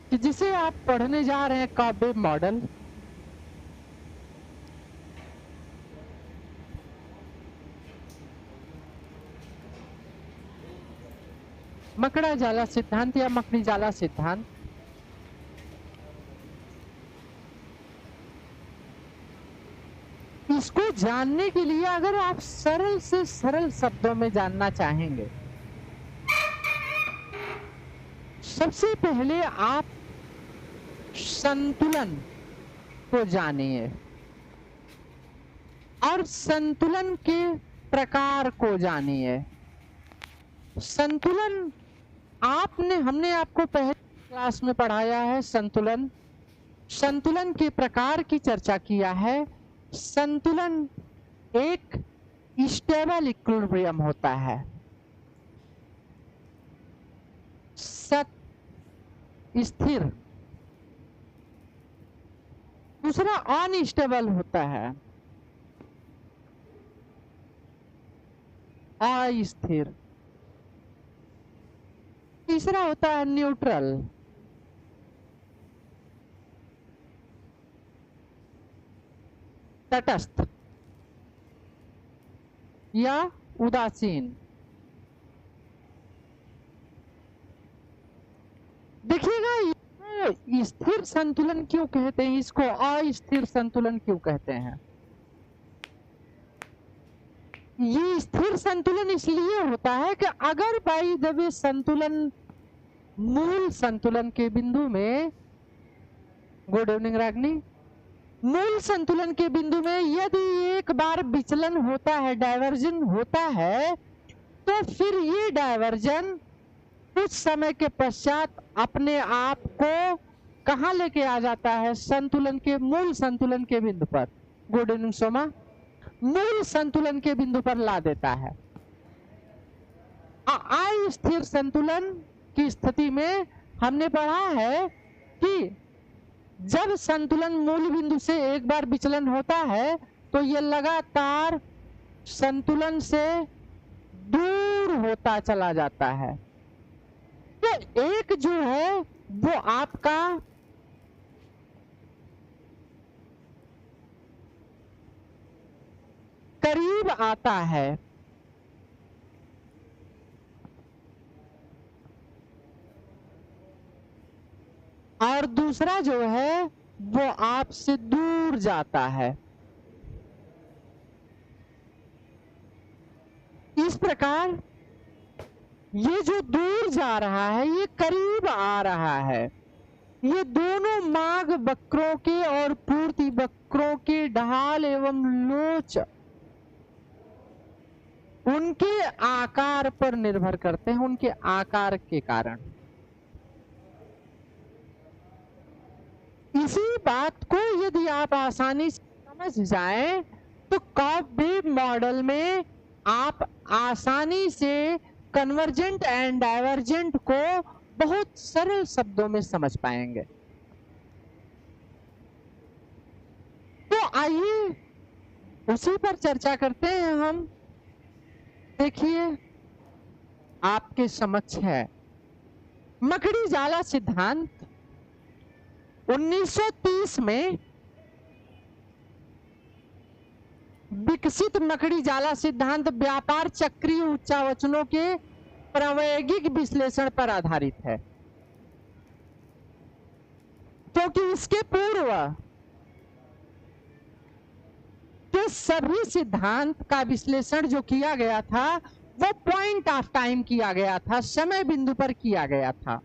कि जिसे आप पढ़ने जा रहे हैं काव्य मॉडल, मकड़ा जाला सिद्धांत या मकड़ी जाला सिद्धांत, इसको जानने के लिए अगर आप सरल से सरल शब्दों में जानना चाहेंगे, सबसे पहले आप संतुलन को जानिए और संतुलन के प्रकार को जानिए। संतुलन हमने आपको पहले क्लास में पढ़ाया है। संतुलन के प्रकार की चर्चा किया है। संतुलन एक स्टेबल इक्विलिब्रियम होता है, स्थिर। दूसरा अनस्टेबल होता है, अस्थिर। तीसरा होता है न्यूट्रल। तटस्थ या उदासीन। देखिएगा, स्थिर संतुलन क्यों कहते हैं, इसको अस्थिर संतुलन क्यों कहते हैं? ये स्थिर संतुलन इसलिए होता है कि अगर बाई द वे संतुलन, मूल संतुलन के बिंदु में, गुड इवनिंग रागनी, मूल संतुलन के बिंदु में यदि एक बार विचलन होता है, डायवर्जन होता है, तो फिर ये डायवर्जन कुछ समय के पश्चात अपने आप को कहां लेके आ जाता है? संतुलन के, मूल संतुलन के बिंदु पर। Good evening Soma. मूल संतुलन के बिंदु पर ला देता है। अस्थिर संतुलन की स्थिति में हमने पढ़ा है कि जब संतुलन मूल बिंदु से एक बार विचलन होता है तो यह लगातार संतुलन से दूर होता चला जाता है। तो एक जो है वो आपका करीब आता है, और दूसरा जो है वो आपसे दूर जाता है। इस प्रकार ये जो दूर जा रहा है ये करीब आ रहा है। ये दोनों मार्ग वक्रों के और पूर्ति वक्रों के ढाल एवं लोच उनके आकार पर निर्भर करते हैं, उनके आकार के कारण। इसी बात को यदि आप आसानी से समझ जाएं तो काव्य मॉडल में आप आसानी से कन्वर्जेंट एंड डाइवर्जेंट को बहुत सरल शब्दों में समझ पाएंगे। तो आइए उसी पर चर्चा करते हैं हम। देखिए, आपके समक्ष है मकड़ी जाला सिद्धांत। 1930 में विकसित मकड़ी जाला सिद्धांत व्यापार चक्रीय उच्चावचनों के प्रायोगिक विश्लेषण पर आधारित है, क्योंकि इसके पूर्व के सभी सिद्धांत का विश्लेषण जो किया गया था वो पॉइंट ऑफ टाइम किया गया था, समय बिंदु पर किया गया था,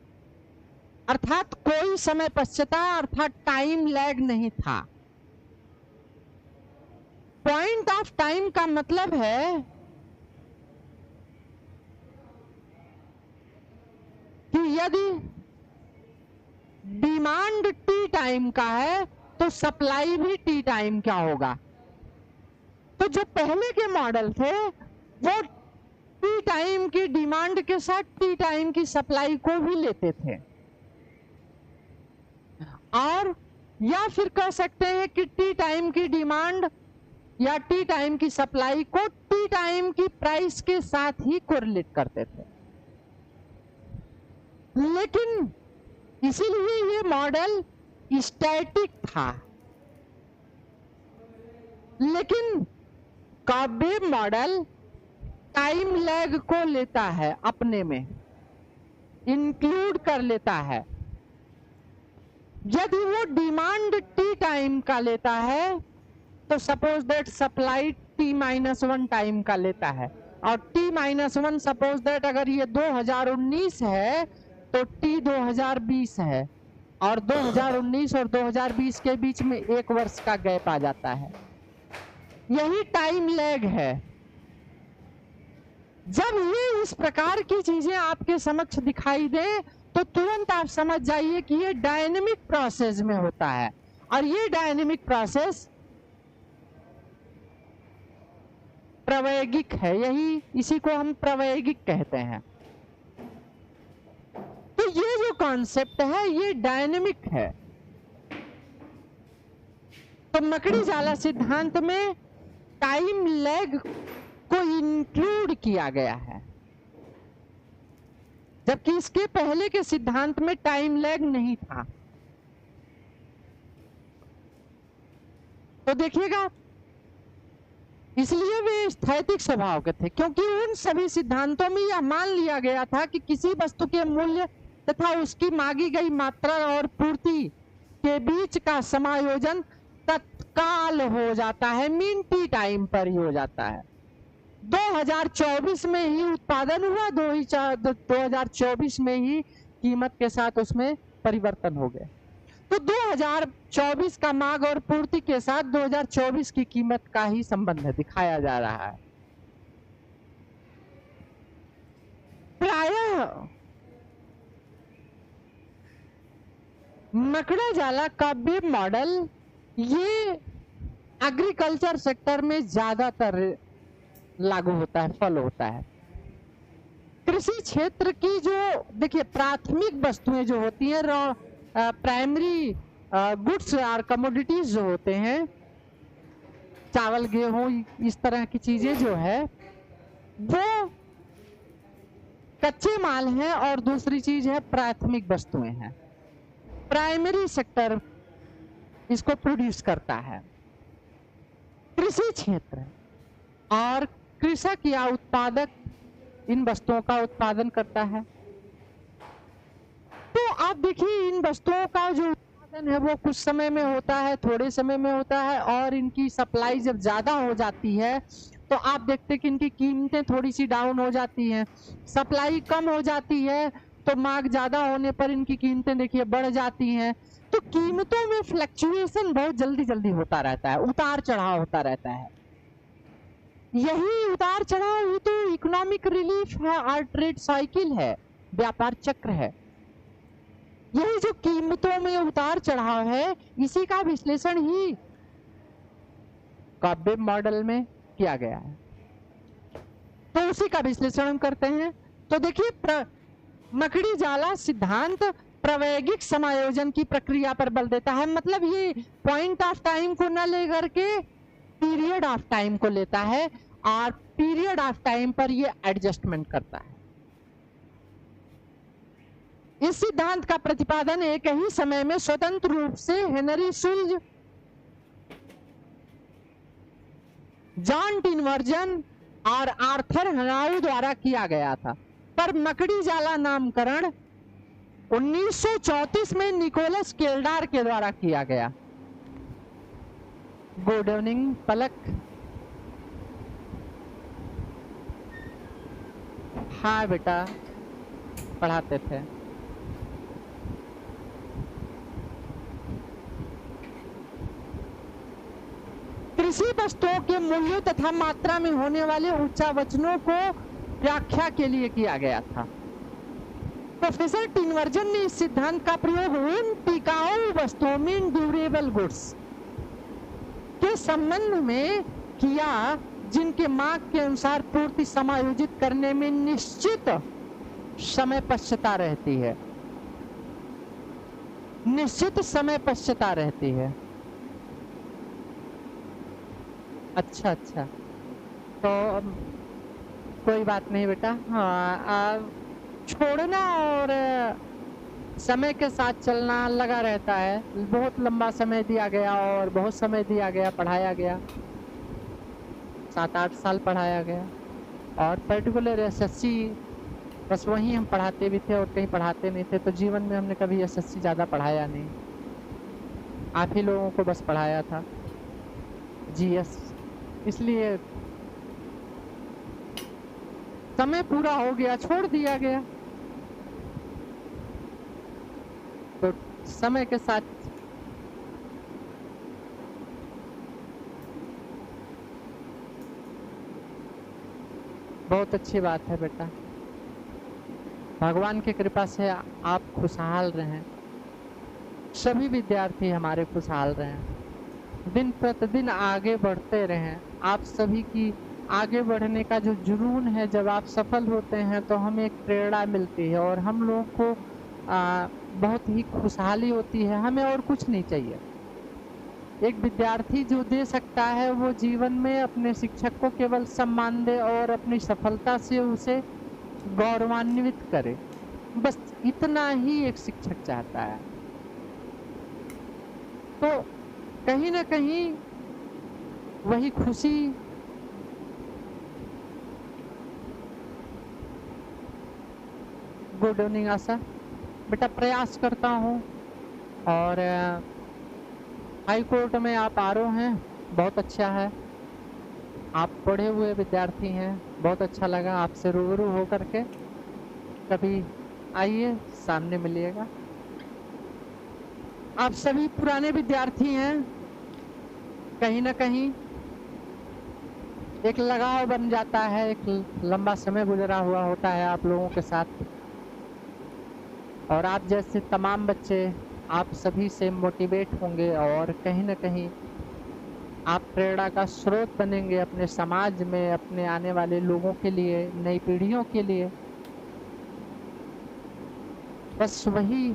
अर्थात कोई समय पश्चाता, अर्थात टाइम लैग नहीं था। पॉइंट ऑफ टाइम का मतलब है कि यदि डिमांड टी टाइम का है तो सप्लाई भी टी टाइम का होगा। तो जो पहले के मॉडल थे वो टी टाइम की डिमांड के साथ टी टाइम की सप्लाई को भी लेते थे, और या फिर कह सकते हैं कि टी टाइम की डिमांड या टी टाइम की सप्लाई को टी टाइम की प्राइस के साथ ही कोरिलेट करते थे। लेकिन इसीलिए ये मॉडल स्टैटिक था। लेकिन कॉबवेव मॉडल टाइम लैग को लेता है, अपने में इंक्लूड कर लेता है। यदि वो डिमांड टी टाइम का लेता है तो suppose that supply t-1 time का लेता है, और t-1 सपोज दैट अगर ये 2019 है तो t 2020 है, और 2019 और 2020 के बीच में 1 वर्ष का गैप आ जाता है। यही टाइम लैग है। जब ये इस प्रकार की चीजें आपके समक्ष दिखाई दे तो तुरंत आप समझ जाइए कि ये डायनेमिक प्रोसेस में होता है, और ये डायनेमिक प्रोसेस प्रावैगिक है। यही इसी को हम प्रावैगिक कहते हैं। तो ये जो कॉन्सेप्ट है ये डायनेमिक है। तो मकड़ी जाला सिद्धांत में टाइम लैग को इंक्लूड किया गया है, जबकि इसके पहले के सिद्धांत में टाइम लैग नहीं था। तो देखिएगा, इसलिए वे स्थैतिक स्वभाव के थे, क्योंकि उन सभी सिद्धांतों में यह मान लिया गया था कि किसी वस्तु के मूल्य तथा उसकी मांगी गई मात्रा और पूर्ति के बीच का समायोजन तत्काल हो जाता है, मिनटी टाइम पर ही हो जाता है। 2024 में ही उत्पादन हुआ, 2024 में ही कीमत के साथ उसमें परिवर्तन हो गया। तो 2024 का मांग और पूर्ति के साथ 2024 की कीमत का ही संबंध दिखाया जा रहा है। प्रायः मकड़ा जाला का वेब मॉडल ये एग्रीकल्चर सेक्टर में ज्यादातर लागू होता है, फॉलो होता है। कृषि क्षेत्र की जो देखिए प्राथमिक वस्तुएं जो होती हैं, प्राइमरी गुड्स और कमोडिटीज जो होते हैं, चावल गेहूं इस तरह की चीजें जो है वो कच्चे माल हैं, और दूसरी चीज है प्राथमिक वस्तुएं हैं। प्राइमरी सेक्टर इसको प्रोड्यूस करता है। कृषि क्षेत्र और कृषक या उत्पादक इन वस्तुओं का उत्पादन करता है। तो आप देखिए, इन वस्तुओं का जो उत्पादन है वो कुछ समय में होता है, थोड़े समय में होता है, और इनकी सप्लाई जब ज्यादा हो जाती है तो आप देखते हैं कि इनकी कीमतें थोड़ी सी डाउन हो जाती हैं। सप्लाई कम हो जाती है तो मांग ज्यादा होने पर इनकी कीमतें देखिए बढ़ जाती हैं। तो कीमतों में फ्लक्चुएशन बहुत जल्दी जल्दी होता रहता है, उतार चढ़ाव होता रहता है। यही उतार चढ़ाव ही तो इकोनॉमिक रिलीफ है और ट्रेड साइकिल है, व्यापार चक्र है। यही जो कीमतों में उतार चढ़ाव है, इसी का विश्लेषण ही कॉबवेब मॉडल में किया गया है। तो उसी का विश्लेषण हम करते हैं। तो देखिए, मकड़ी जाला सिद्धांत प्रावैगिक समायोजन की प्रक्रिया पर बल देता है। मतलब ये पॉइंट ऑफ टाइम को न लेकर के पीरियड ऑफ टाइम को लेता है, और पीरियड ऑफ टाइम पर ये एडजस्टमेंट करता है। इस सिद्धांत का प्रतिपादन एक ही समय में स्वतंत्र रूप से हेनरी शुल्ज, जॉन टिनवर्जन और आर्थर हनाउ द्वारा किया गया था, पर मकड़ी जाला नामकरण 1934 में निकोलस केल्डार के द्वारा किया गया। गुड इवनिंग पलक। हाँ बेटा, पढ़ाते थे। कृषि वस्तुओं के मूल्यों तथा मात्रा में होने वाले उच्चावचनों को व्याख्या के लिए किया गया था। प्रोफेसर टिनवर्जन ने इस सिद्धांत का प्रयोग उन टिकाऊ वस्तुओं में ड्यूरेबल गुड्स के संबंध में किया जिनके मांग के अनुसार पूर्ति समायोजित करने में निश्चित समय पश्चता रहती है। निश्चित समय पश्चता रहती है। अच्छा, तो कोई बात नहीं बेटा। हाँ, छोड़ना और समय के साथ चलना लगा रहता है। बहुत लंबा समय दिया गया और बहुत समय दिया गया, पढ़ाया गया, 7-8 साल पढ़ाया गया। और पर्टिकुलर एसएससी बस वहीं हम पढ़ाते भी थे और कहीं पढ़ाते नहीं थे, तो जीवन में हमने कभी एसएससी ज़्यादा पढ़ाया नहीं। आप ही लोगों को बस पढ़ाया था जीएस। इसलिए समय पूरा हो गया, छोड़ दिया गया। तो समय के साथ बहुत अच्छी बात है बेटा, भगवान की कृपा से आप खुशहाल रहें, सभी विद्यार्थी हमारे खुशहाल रहें, दिन प्रतिदिन आगे बढ़ते रहें। आप सभी की आगे बढ़ने का जो जुनून है, जब आप सफल होते हैं तो हमें एक प्रेरणा मिलती है और हम लोगों को बहुत ही खुशहाली होती है। हमें और कुछ नहीं चाहिए। एक विद्यार्थी जो दे सकता है वो जीवन में अपने शिक्षक को केवल सम्मान दे और अपनी सफलता से उसे गौरवान्वित करे, बस इतना ही एक शिक्षक चाहता है। तो कहीं ना कहीं वही खुशी गुड इवनिंग आशा बेटा, प्रयास करता हूँ। और हाई कोर्ट में आप आरो हैं, बहुत अच्छा है, आप पढ़े हुए विद्यार्थी हैं, बहुत अच्छा लगा आपसे रूबरू हो करके। कभी आइए, सामने मिलिएगा। आप सभी पुराने विद्यार्थी हैं, कहीं ना कहीं एक लगाव बन जाता है, एक लंबा समय गुजरा हुआ होता है आप लोगों के साथ। और आप जैसे तमाम बच्चे आप सभी से मोटिवेट होंगे और कहीं ना कहीं आप प्रेरणा का स्रोत बनेंगे अपने समाज में, अपने आने वाले लोगों के लिए, नई पीढ़ियों के लिए। बस वही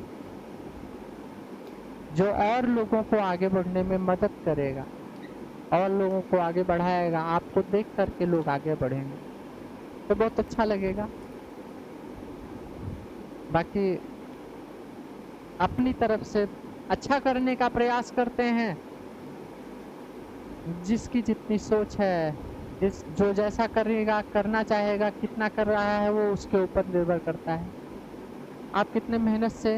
जो और लोगों को आगे बढ़ने में मदद करेगा और लोगों को आगे बढ़ाएगा। आपको देख करके लोग आगे बढ़ेंगे तो बहुत अच्छा लगेगा। बाकी अपनी तरफ से अच्छा करने का प्रयास करते हैं। जिसकी जितनी सोच है, जो जैसा करेगा, करना चाहेगा, कितना कर रहा है, वो उसके ऊपर निर्भर करता है। आप कितने मेहनत से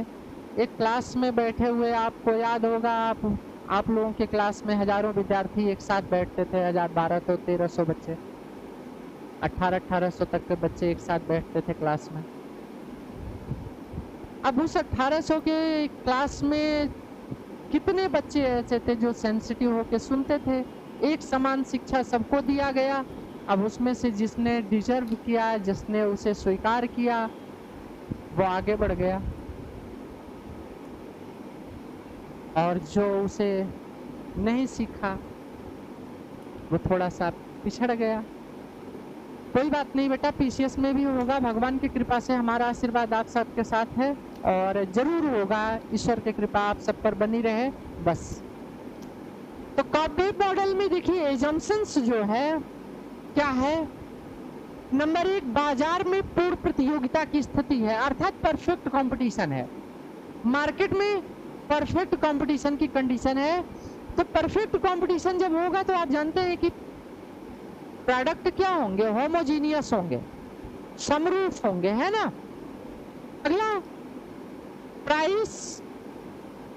एक क्लास में बैठे हुए, आपको याद होगा आप लोगों के क्लास में हजारों विद्यार्थी एक साथ बैठते थे, 1000-12 तो 1300 बच्चे, 1800 तक के बच्चे एक साथ बैठते थे क्लास में। अब उस 1800 के क्लास में कितने बच्चे ऐसे थे जो सेंसिटिव होकर सुनते थे। एक समान शिक्षा सबको दिया गया। अब उसमें से जिसने डिजर्व किया, जिसने उसे स्वीकार किया, वो आगे बढ़ गया और जो उसे नहीं सीखा वो थोड़ा सा पिछड़ गया। कोई बात नहीं बेटा, पीसीएस में भी होगा। भगवान की कृपा से हमारा आशीर्वाद आप सबके साथ है और जरूर होगा। ईश्वर की कृपा आप सब पर बनी रहे बस। तो कॉर्पोरेट मॉडल में देखिए एजम्पशंस जो है क्या है। नंबर 1, बाजार में पूर्ण प्रतियोगिता की स्थिति है, अर्थात परफेक्ट कंपटीशन है। मार्केट में परफेक्ट कंपटीशन की कंडीशन है। तो परफेक्ट कंपटीशन जब होगा तो आप जानते हैं कि प्रोडक्ट क्या होंगे, होमोजीनियस होंगे, समरूप होंगे, है ना। अगला प्राइस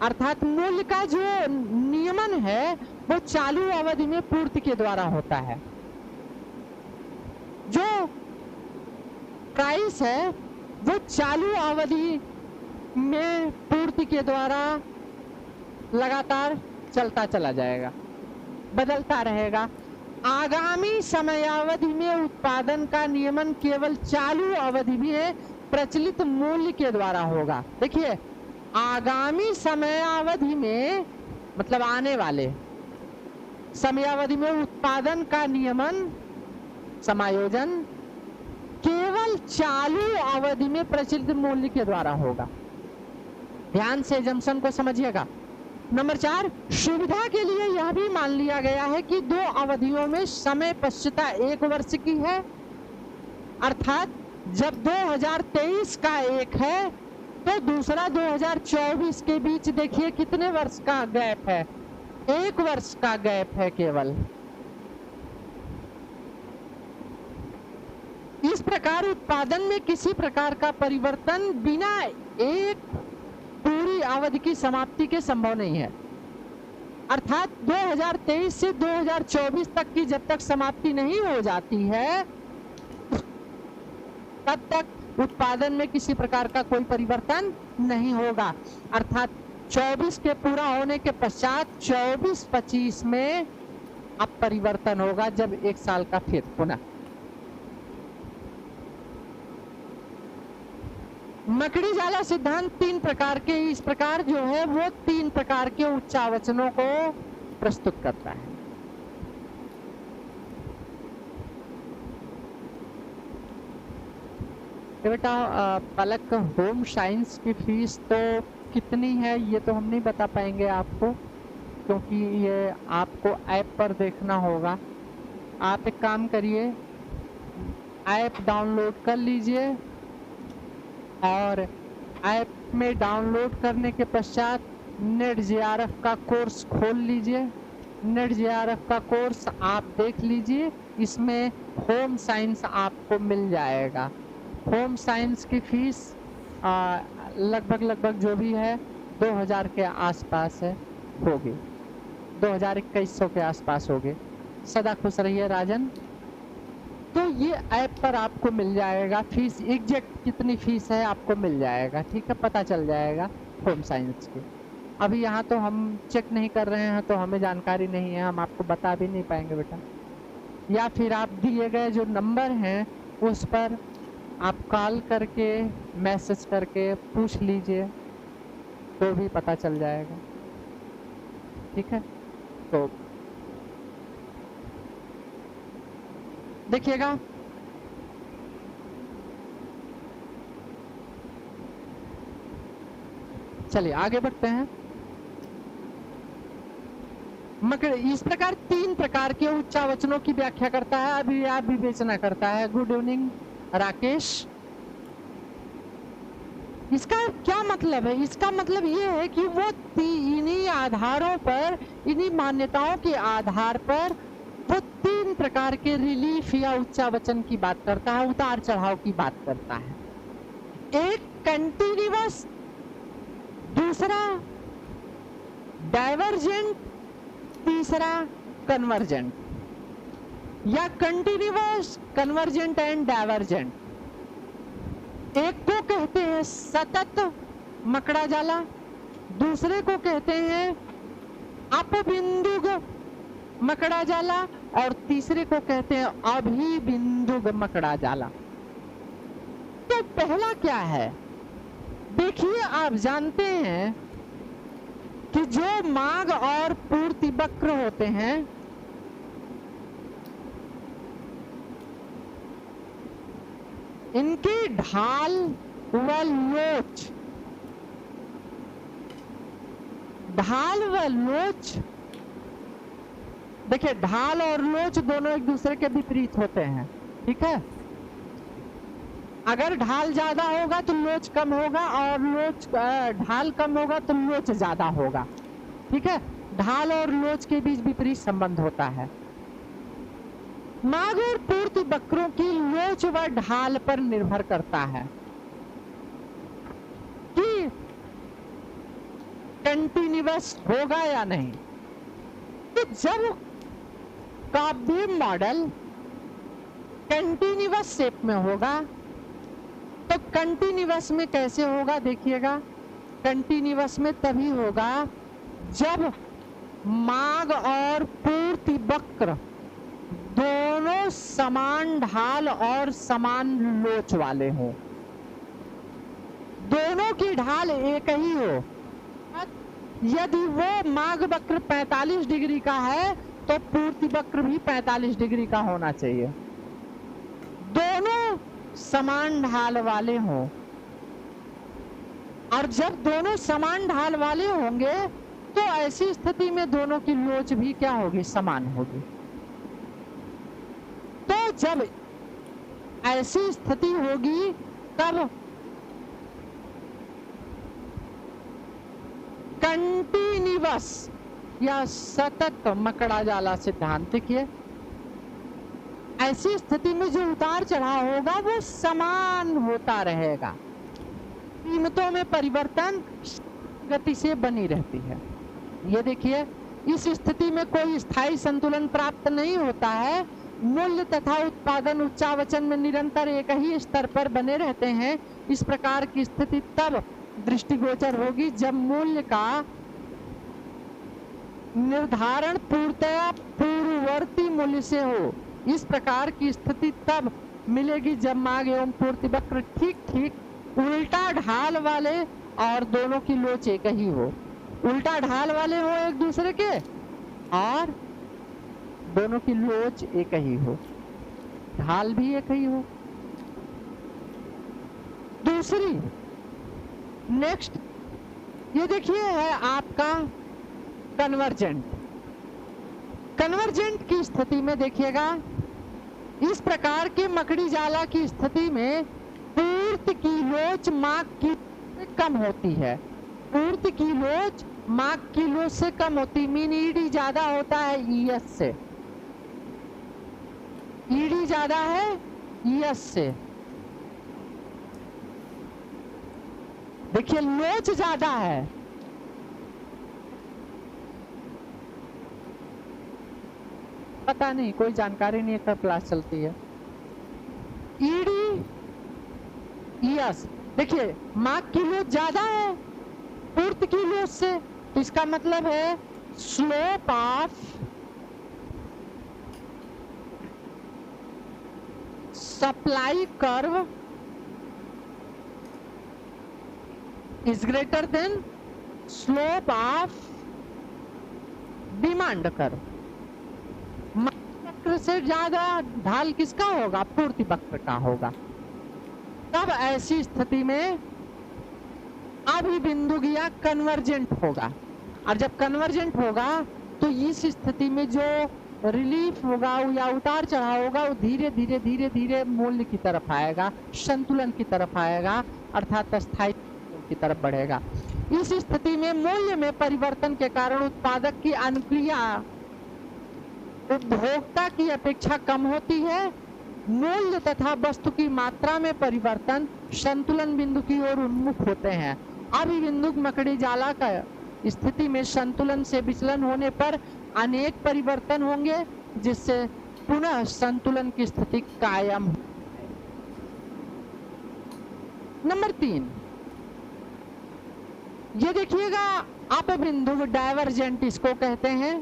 अर्थात मूल्य का जो नियमन है वो चालू अवधि में पूर्ति के द्वारा होता है। जो प्राइस है वो चालू अवधि में पूर्ति के द्वारा लगातार चलता चला जाएगा, बदलता रहेगा। आगामी समयावधि में उत्पादन का नियमन केवल चालू अवधि में प्रचलित मूल्य के द्वारा होगा। देखिए आगामी समयावधि में मतलब आने वाले समयावधि में उत्पादन का नियमन समायोजन केवल चालू अवधि में प्रचलित मूल्य के द्वारा होगा। ध्यान से एजम्पशन को समझिएगा। नंबर 4, सुविधा के लिए यह भी मान लिया गया है कि 2 अवधियों में समय पश्चिता 1 वर्ष की है, अर्थात जब 2023 का एक है तो दूसरा 2024 के बीच देखिए कितने वर्ष का गैप है, 1 वर्ष का गैप है केवल। इस प्रकार उत्पादन में किसी प्रकार का परिवर्तन बिना एक पूरी अवधि की समाप्ति के संभव नहीं है। अर्थात 2023 से 2024 तक की जब तक समाप्ति नहीं हो जाती है तब तक उत्पादन में किसी प्रकार का कोई परिवर्तन नहीं होगा। अर्थात 24 के पूरा होने के पश्चात 24-25 में अब परिवर्तन होगा, जब 1 साल का फिर पुनः। मकड़ी जाला सिद्धांत 3 प्रकार के इस प्रकार जो है वो 3 प्रकार के उच्चावचनों को प्रस्तुत करता है। बेटा पलक, होम साइंस की फीस तो कितनी है ये तो हम नहीं बता पाएंगे आपको, क्योंकि ये आपको ऐप पर देखना होगा। आप एक काम करिए, ऐप डाउनलोड कर लीजिए और ऐप में डाउनलोड करने के पश्चात नेट जेआरएफ का कोर्स खोल लीजिए। नेट जेआरएफ का कोर्स आप देख लीजिए, इसमें होम साइंस आपको मिल जाएगा। होम साइंस की फीस लगभग जो भी है 2000 के आसपास है, होगी 2100 के आसपास होगी। सदा खुश रहिए राजन। तो ये ऐप पर आपको मिल जाएगा, फीस एग्जैक्ट कितनी फीस है आपको मिल जाएगा, ठीक है, पता चल जाएगा होम साइंस की। अभी यहाँ तो हम चेक नहीं कर रहे हैं तो हमें जानकारी नहीं है, हम आपको बता भी नहीं पाएंगे बेटा। या फिर आप दिए गए जो नंबर हैं उस पर आप कॉल करके मैसेज करके पूछ लीजिए तो भी पता चल जाएगा, ठीक है। तो देखिएगा, चलिए आगे बढ़ते हैं। मगर इस प्रकार 3 प्रकार के उच्चावचनों की व्याख्या करता है, अभी आप विवेचना करता है। Good evening Rakesh. इसका क्या मतलब है? इसका मतलब ये है कि वो इन्हीं आधारों पर, इन्हीं मान्यताओं के आधार पर वो 3 प्रकार के रिलीफ या उच्चावचन की बात करता है, उतार चढ़ाव की बात करता है। एक कंटिन्यूअस, दूसरा डाइवर्जेंट, तीसरा कन्वर्जेंट, या कंटिन्यूअस, कन्वर्जेंट एंड डाइवर्जेंट। एक को कहते हैं सतत मकड़ा जाला, दूसरे को कहते हैं अपबिंदुग मकड़ा जाला और तीसरे को कहते हैं अभिबिंदुग मकड़ा जाला। तो पहला क्या है? देखिए, आप जानते हैं कि जो माघ और पूर्ति वक्र होते हैं, इनकी ढाल व लोच, ढाल व लोच, देखिए ढाल और लोच दोनों एक दूसरे के विपरीत होते हैं, ठीक है। अगर ढाल ज्यादा होगा तो लोच कम होगा और लोच ढाल कम होगा तो लोच ज्यादा होगा, ठीक है। ढाल और लोच के बीच विपरीत संबंध होता है। माघ और पूर्ति वक्रों की लोच व ढाल पर निर्भर करता है कि कंटिन्यूअस होगा या नहीं। तो जब काव्य मॉडल कंटिन्यूअस शेप में होगा तो कंटिन्यूअस में कैसे होगा? देखिएगा, कंटिन्यूअस में तभी होगा जब माघ और पूर्ति वक्र दोनों समान ढाल और समान लोच वाले हों, दोनों की ढाल एक ही हो। यदि वो माघ वक्र 45 डिग्री का है तो पूर्ति वक्र भी 45 डिग्री का होना चाहिए, दोनों समान ढाल वाले हों। और जब दोनों समान ढाल वाले होंगे तो ऐसी स्थिति में दोनों की लोच भी क्या होगी? समान होगी। तो जब ऐसी स्थिति होगी तब कंटिन्यूअस या सतत मकड़ा जाला सिद्धांत देखिए, ऐसी स्थिति में जो उतार चढ़ाव होगा वो समान होता रहेगा, कीमतों में परिवर्तन गति से बनी रहती है। ये देखिए, इस स्थिति में कोई स्थायी संतुलन प्राप्त नहीं होता है, मूल्य तथा उत्पादन उच्चावचन में निरंतर एक ही स्तर पर बने रहते हैं। इस प्रकार की स्थिति तब दृष्टिगोचर होगी जब मूल्य का निर्धारण पूर्णतया पूर्ववर्ती मूल्य से हो। इस प्रकार की स्थिति तब मिलेगी जब मांग एवं पूर्ति वक्र ठीक ठीक उल्टा ढाल वाले और दोनों की लोच एक ही हो। उल्टा ढाल वाले हो एक दूसरे के और दोनों की लोच एक ही हो, ढाल भी एक ही हो। दूसरी नेक्स्ट ये देखिए है आपका कन्वर्जेंट। कन्वर्जेंट की स्थिति में देखिएगा, इस प्रकार के मकड़ी जाला की स्थिति में पूर्ति की लोच माग की कम होती है। पूर्ति की लोच माग की लोच से कम होती, मीन ईडी ज्यादा होता है ईएस से, ईडी ज्यादा है ईएस से। देखिए लोच ज्यादा है, पता नहीं कोई जानकारी नहीं है कब क्लास चलती है। ईडी ईएस देखिए, माग की लोच ज्यादा है पूर्ति की लोच से, तो इसका मतलब है slope of supply curve is greater than slope of demand curve. वक्र से ज्यादा ढाल किसका होगा? पूर्ति वक्र का होगा। तब ऐसी स्थिति में अभिबिंदु या कन्वर्जेंट होगा, और जब कन्वर्जेंट होगा तो इस स्थिति में जो रिलीफ होगा या उतार चढ़ाव होगा वो धीरे धीरे धीरे धीरे मूल्य की तरफ आएगा, संतुलन की तरफ आएगा, अर्थात स्थायी की तरफ बढ़ेगा। इस स्थिति में मूल्य में परिवर्तन के कारण उत्पादक की अनुक्रिया उपभोक्ता की अपेक्षा कम होती है। मूल्य तथा वस्तु की मात्रा में परिवर्तन संतुलन बिंदु की ओर उन्मुख होते हैं। अभिबिंदु मकड़ी जाला का स्थिति में संतुलन से विचलन होने पर अनेक परिवर्तन होंगे, जिससे पुनः संतुलन की स्थिति कायम हो। नंबर 3 ये देखिएगा, अपबिंदु डाइवर्जेंट इसको कहते हैं।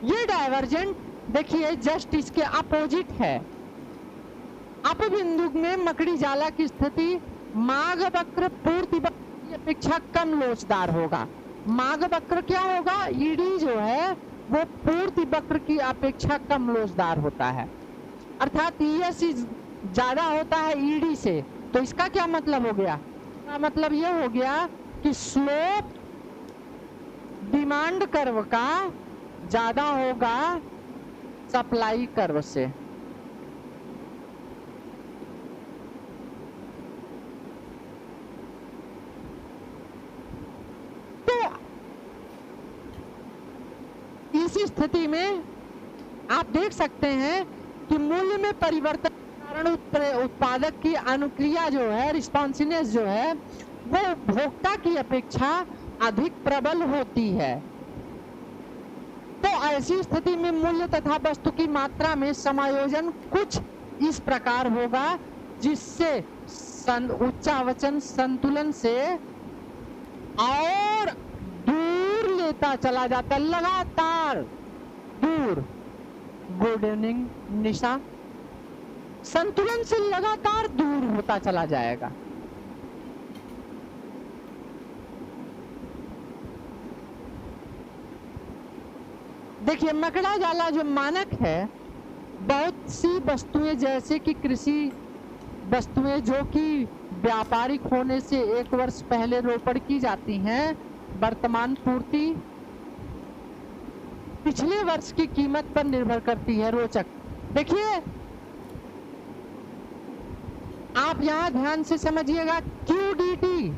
ये डाइवर्जेंट देखिए जस्ट इसके अपोजिट है। अपबिंदु में मकड़ी जाला की स्थिति माग वक्र पूर्ति वक्र की अपेक्षा कम लोचदार होगा। माग वक्र क्या होगा? ईडी जो है वो पूर्ति वक्र की अपेक्षा कम लोचदार होता है, अर्थात ईएस ज्यादा होता है ईडी से। तो इसका क्या मतलब हो गया? इसका मतलब ये हो गया कि स्लोप डिमांड कर्व का ज्यादा होगा सप्लाई कर्व से। तो इस स्थिति में आप देख सकते हैं कि मूल्य में परिवर्तन के कारण उत्पादक की अनुक्रिया जो है, रिस्पॉन्सिवनेस जो है, वो उपभोक्ता की अपेक्षा अधिक प्रबल होती है। तो ऐसी स्थिति में मूल्य तथा वस्तु की मात्रा में समायोजन कुछ इस प्रकार होगा, जिससे उच्चावचन संतुलन से और दूर लेता चला जाता, लगातार दूर। गुड इवनिंग निशा। संतुलन से लगातार दूर होता चला जाएगा। देखिए मकड़ा जाला जो मानक है, बहुत सी वस्तुएं जैसे कि कृषि वस्तुएं जो कि व्यापारिक होने से 1 वर्ष पहले रोपण की जाती हैं, वर्तमान पूर्ति पिछले वर्ष की कीमत पर निर्भर करती है। रोचक देखिए, आप यहां ध्यान से समझिएगा। क्यूडीटी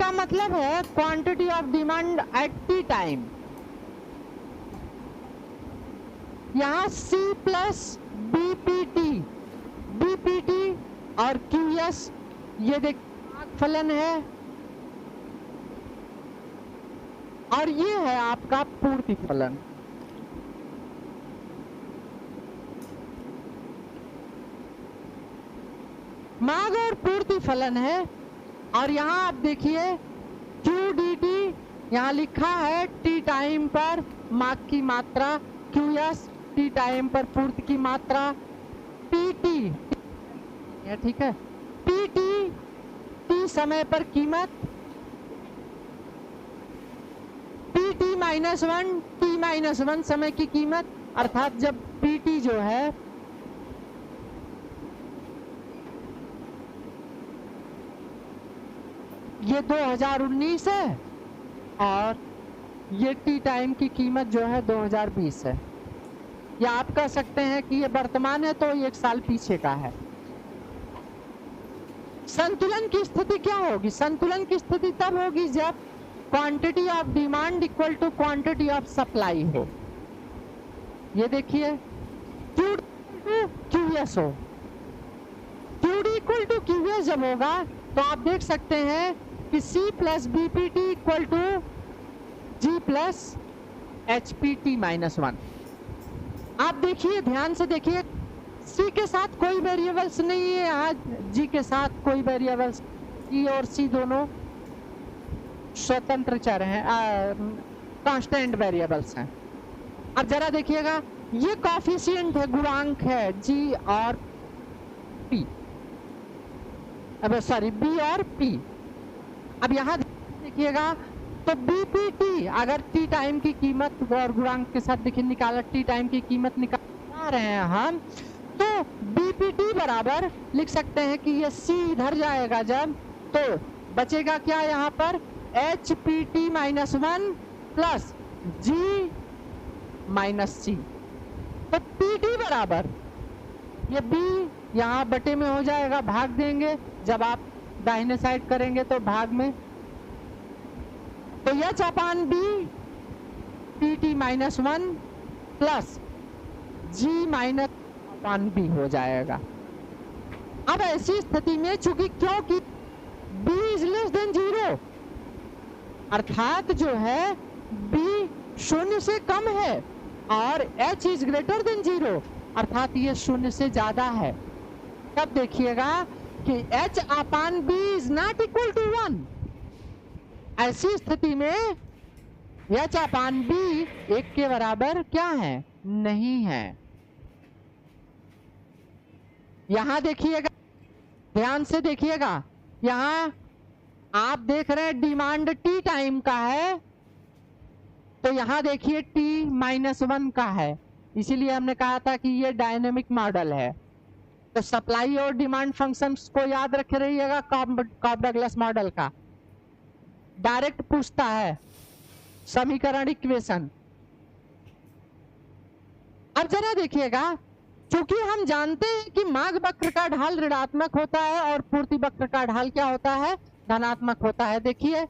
इसका मतलब है quantity of demand at T time. यहाँ C प्लस बीपीटी और QS ये देख फलन है, और ये है आपका पूर्ति फलन। मांग और पूर्ति फलन है, और यहाँ आप देखिए QDT यहाँ लिखा है टी टाइम पर मांग की मात्रा, QS टी टाइम पर पूर्ति की मात्रा, PT ठीक है, PT टी समय पर कीमत, PT -1 T-1 समय की कीमत, अर्थात जब PT जो है ये 2019 है और ये टी टाइम की कीमत जो है 2020 है, या आप कह सकते हैं कि ये वर्तमान है तो एक साल पीछे का है। संतुलन की स्थिति क्या होगी? संतुलन की स्थिति तब होगी जब quantity of demand equal to quantity of supply हो। ये देखिए QS हो, QD इक्वल टू QS जब होगा तो आप देख सकते हैं कि C plus BPT equal to G plus HPT -1। आप देखिए, ध्यान से देखिए, C के साथ कोई वेरिएबल्स नहीं है, यहाँ G के साथ कोई वेरिएबल्स, E और C दोनों स्वतंत्र चर हैं, कांस्टेंट वेरिएबल्स हैं। अब जरा देखिएगा, ये कॉफिशिएंट है, गुणांक है G और P, अब सॉरी B और P। अब यहाँ देखिएगा तो BPT अगर टी टाइम की कीमत और गुणांक के साथ देखिए निकाला, टी टाइम की कीमत निकाल रहे हैं हम, तो BPT बराबर लिख सकते हैं कि ये C इधर जाएगा जब, तो बचेगा क्या यहाँ पर HPT -1 प्लस G -C। तो PT बराबर ये B यहाँ बटे में हो जाएगा, भाग देंगे, जब आप दाहिने साइड करेंगे तो भाग में, तो H upon B PT -1 plus G minus upon B हो जाएगा। अब ऐसी स्थिति में चूंकि क्योंकि B इज लेस देन 0, अर्थात जो है B 0 से कम है और H इज ग्रेटर देन 0, अर्थात ये 0 से ज्यादा है। तब देखिएगा कि H upon B is not equal to 1। ऐसी स्थिति में H अपान B 1 के बराबर क्या है? नहीं है। यहां देखिएगा, ध्यान से देखिएगा, यहां आप देख रहे हैं डिमांड टी टाइम का है, तो यहां देखिए T -1 का है, इसीलिए हमने कहा था कि ये डायनेमिक मॉडल है। तो सप्लाई और डिमांड फंक्शंस को याद रख रहिएगा, कॉब डगलस मॉडल का डायरेक्ट पूछता है समीकरण, इक्वेशन। अब जरा देखिएगा, क्योंकि हम जानते हैं कि मांग वक्र का ढाल ऋणात्मक होता है और पूर्ति वक्र का ढाल क्या होता है? धनात्मक होता है। देखिए,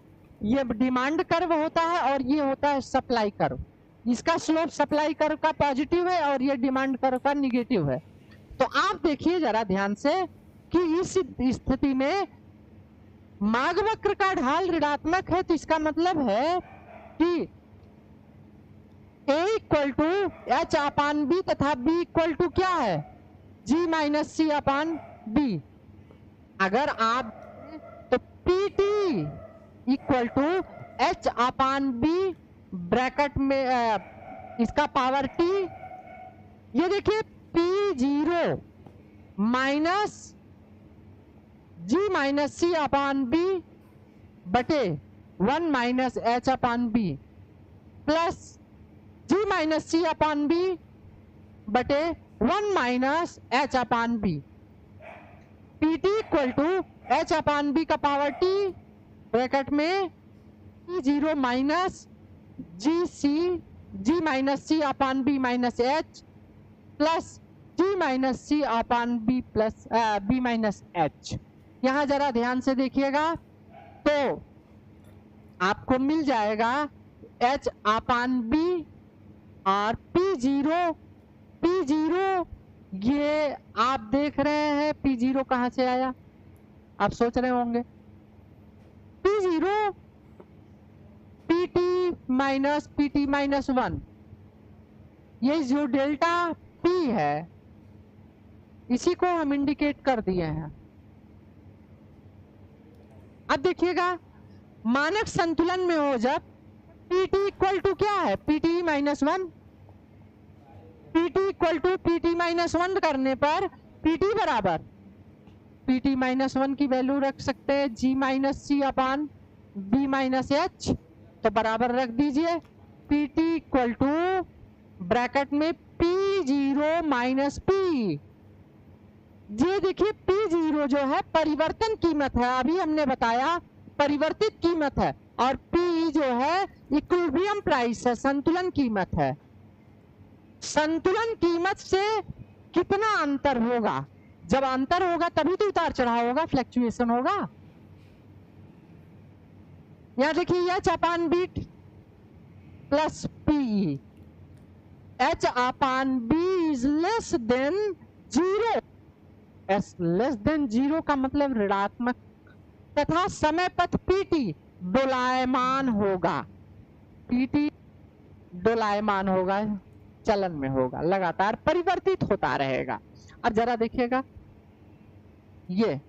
ये डिमांड कर्व होता है और ये होता है सप्लाई कर्व। इसका स्लोप सप्लाई कर्व का पॉजिटिव है और ये डिमांड कर्व का निगेटिव है। तो आप देखिए जरा ध्यान से कि इस स्थिति में मांग वक्र का ढाल ऋणात्मक है, तो इसका मतलब है कि A equal to H upon B तथा B इक्वल टू क्या है? G minus C upon B। अगर आप तो PT equal to H upon B bracket में इसका पावर T, ये देखिए P0 minus G minus C upon B बटे 1 minus H upon B plus G minus C upon B बटे 1 minus H upon B। PT equal to H upon B का power T bracket में P0 minus G minus C upon B minus H plus G minus C upon B plus B minus H। यहाँ जरा ध्यान से देखिएगा, तो आपको मिल जाएगा H अपान B और P0 ये आप देख रहे हैं P0 कहां से आया, आप सोच रहे होंगे P0 PT minus PT minus 1, ये जो डेल्टा P है इसी को हम इंडिकेट कर दिए हैं। अब देखिएगा मानक संतुलन में हो जब PT इक्वल टू क्या है, PT minus 1, PT equal to PT minus 1 करने पर PT बराबर PT माइनस 1 की वैल्यू रख सकते हैं G minus C upon B minus H, तो बराबर रख दीजिए PT इक्वल टू ब्रैकेट में P0 माइनस P। ये देखिए P0 जो है परिवर्तन कीमत है, अभी हमने बताया परिवर्तित कीमत है, और P जो है इक्विलिब्रियम प्राइस है, संतुलन कीमत है। संतुलन कीमत से कितना अंतर होगा, जब अंतर होगा तभी तो उतार चढ़ाव होगा, फ्लक्चुएशन होगा। यहां देखिए H upon B plus P, H upon B is less then 0, S less than 0 का मतलब ऋणात्मक, तथा समय पथ PT दोलायमान होगा, PT दोलायमान होगा, चलन में होगा, लगातार परिवर्तित होता रहेगा। अब जरा देखिएगा ये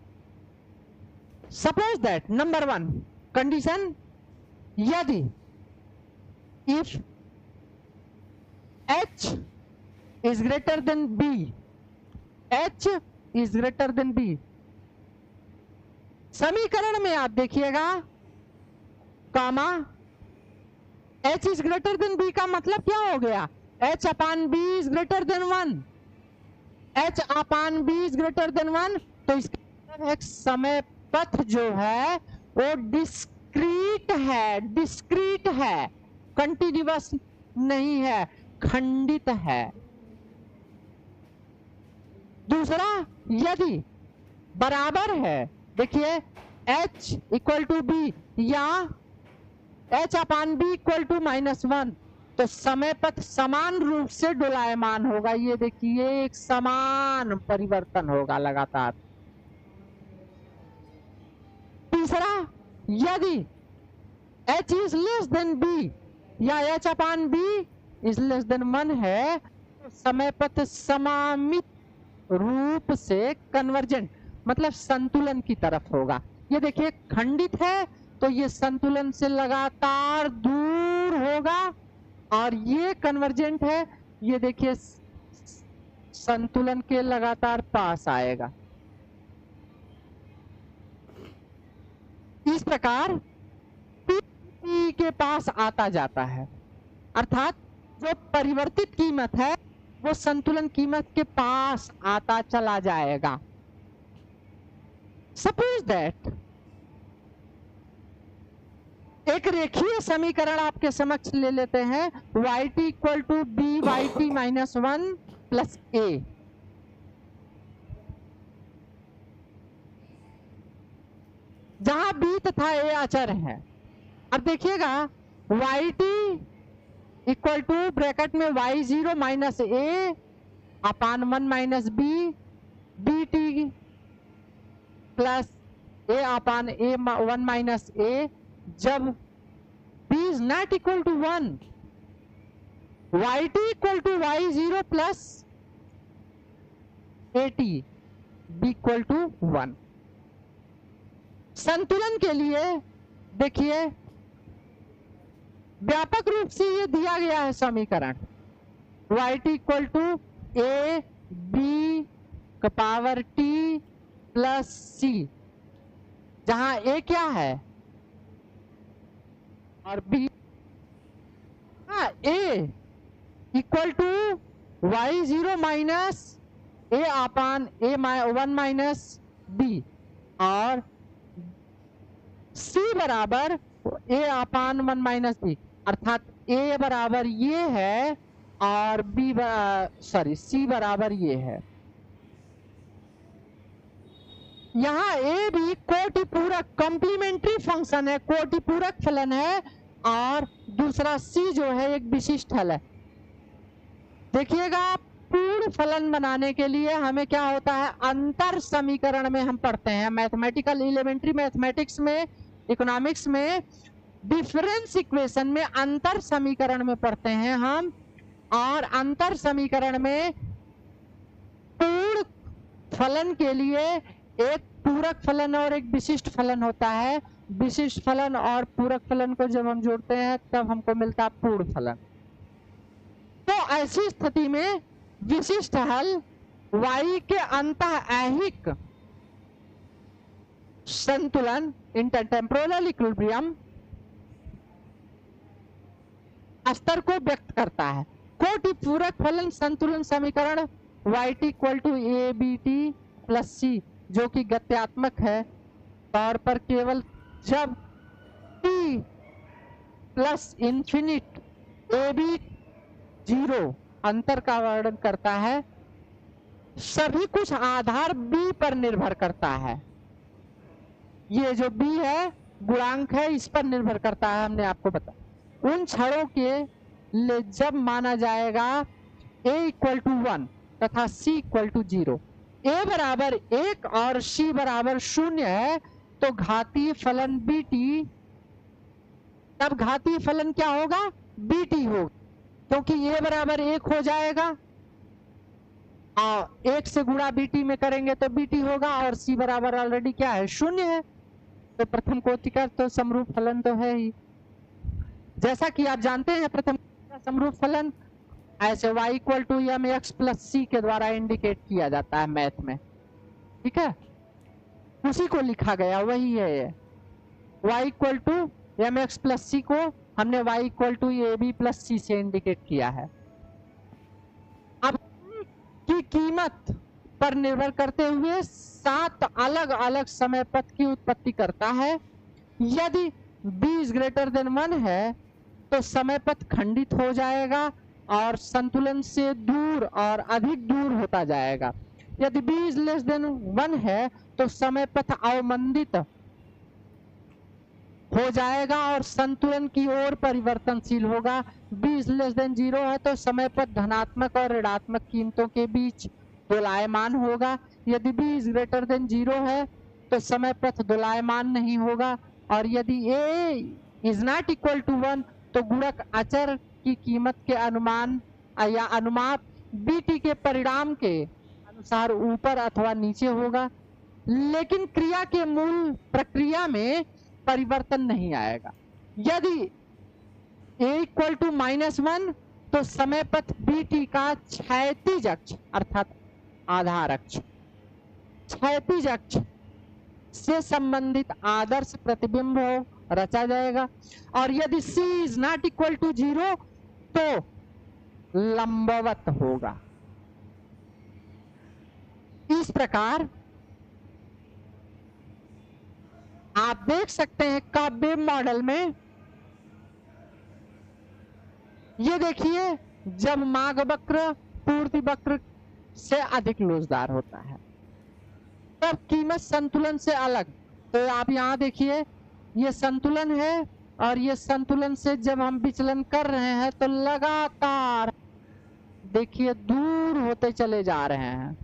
सपोज दैट नंबर 1 कंडीशन, यदि if H is greater than B, H is greater than B, समीकरण में आप देखिएगा कामा H is greater than B का मतलब क्या हो गया, H upon B is greater than 1, H upon B is greater than 1, तो इसका मतलब एक समय पथ जो है वो डिस्क्रीट है, कंटिन्यूअस नहीं है, खंडित है। दूसरा, यदि बराबर है, देखिए H इक्वल टू B या H upon B equal to -1, तो समय पथ समान रूप से डोलायमान होगा। ये देखिए एक समान परिवर्तन होगा लगातार। तीसरा, यदि H is less then B या H upon B is less then 1 है, तो समय पथ समामित रूप से कन्वर्जेंट मतलब संतुलन की तरफ होगा। ये देखिए खंडित है तो ये संतुलन से लगातार दूर होगा, और ये कन्वर्जेंट है, ये देखिए संतुलन के लगातार पास आएगा। इस प्रकार P के पास आता जाता है, अर्थात जो परिवर्तित कीमत है वो संतुलन कीमत के पास आता चला जाएगा। सपोज दैट एक रेखीय समीकरण आपके समक्ष ले लेते हैं, yt equal to B Y T minus 1 plus A. जहां b तथा a अचर है। अब देखिएगा yt इक्वल टू ब्रैकेट में y0 minus A upon 1 minus B, dt plus a upon a 1 minus A, जब b is not equal to 1, yt equal to y0 plus at, b equal to 1। संतुलन के लिए देखिए व्यापक रूप से ये दिया गया है समीकरण, yt equal to a b का पावर t प्लस c, जहां a क्या है और b, a equal to y0 minus a upon a 1 minus b, और c बराबर a अपान 1 माइनस b, अर्थात a बराबर ये है और c बराबर ये है। यहाँ ए भी कोटि पूरक कॉम्प्लीमेंट्री फंक्शन है, कोटि पूरक फलन है, और दूसरा सी जो है एक विशिष्ट हल है। देखिएगा पूर्ण फलन बनाने के लिए हमें क्या होता है, अंतर समीकरण में हम पढ़ते हैं मैथमेटिकल एलिमेंट्री मैथमेटिक्स में, इकोनॉमिक्स में डिफरेंस इक्वेशन में अंतर समीकरण में पढ़ते हैं हम, और अंतर समीकरण में पूर्ण फलन के लिए एक पूरक फलन और एक विशिष्ट फलन होता है। विशिष्ट फलन और पूरक फलन को जब हम जोड़ते हैं तब हमको मिलता है पूर्ण फलन। तो ऐसी स्थिति में विशिष्ट हल y के अंतःऐहिक संतुलन इंटरटेम्पोरल इक्विलिब्रियम स्तर को व्यक्त करता है। कोटि पूरक फलन संतुलन समीकरण yt equal to A B T plus C, जो कि गत्यात्मक है तौर पर केवल जब t plus infinite A B 0 अंतर का वर्णन करता है, सभी कुछ आधार b पर निर्भर करता है। ये जो b है गुणांक है, इस पर निर्भर करता है, हमने आपको बताया। उन क्षणों के लिए जब माना जाएगा a इक्वल टू 1 तथा c इक्वल टू 0, a बराबर 1 और c बराबर 0 है, तो घातीय फलन bt, तब घातीय फलन क्या होगा, bt होगा, क्योंकि a बराबर 1 हो जाएगा और 1 से गुणा bt में करेंगे तो bt होगा, और c बराबर ऑलरेडी क्या है, 0 है। तो प्रथम कोटि का तो समरूप फलन तो है ही। जैसा कि आप जानते हैं प्रथम समरूप फलन ऐसे y equal to M X plus C के द्वारा इंडिकेट किया जाता है मैथ में, ठीक है, उसी को लिखा गया वही है ये। y equal to M X plus C को हमने y equal to A B plus C से इंडिकेट किया है। अब की कीमत पर निर्भर करते हुए 7 अलग अलग समय पथ की उत्पत्ति करता है। यदि b इज ग्रेटर देन 1 है तो समय पथ खंडित हो जाएगा और संतुलन से दूर और अधिक दूर होता जाएगा। यदि b इज लेस देन 1 है तो समय पथ अवमंदित हो जाएगा और संतुलन की ओर परिवर्तनशील होगा। b इज लेस देन 0 है तो समय पथ धनात्मक और ऋणात्मक कीमतों के बीच दोलायमान होगा। यदि b इज ग्रेटर देन 0 है तो समय पथ दोलायमान नहीं होगा, और यदि a is not equal to 1 तो गुणक अचर की कीमत के अनुमान या अनुमाप bt के परिणाम के अनुसार ऊपर अथवा नीचे होगा, लेकिन क्रिया के मूल प्रक्रिया में परिवर्तन नहीं आएगा। यदि a इक्वल टू -1 तो समय पथ bt का क्षैतिज अक्ष अर्थात आधार अक्ष, क्षैतिज अक्ष से संबंधित आदर्श प्रतिबिंब रचा जाएगा, और यदि c is not equal to 0 तो लंबवत होगा। इस प्रकार आप देख सकते हैं काव्य मॉडल में, ये देखिए जब माघ वक्र पूर्ति वक्र से अधिक लोचदार होता है तब कीमत संतुलन से अलग। तो आप यहाँ देखिए ये संतुलन है, और ये संतुलन से जब हम विचलन कर रहे हैं तो लगातार देखिए दूर होते चले जा रहे हैं।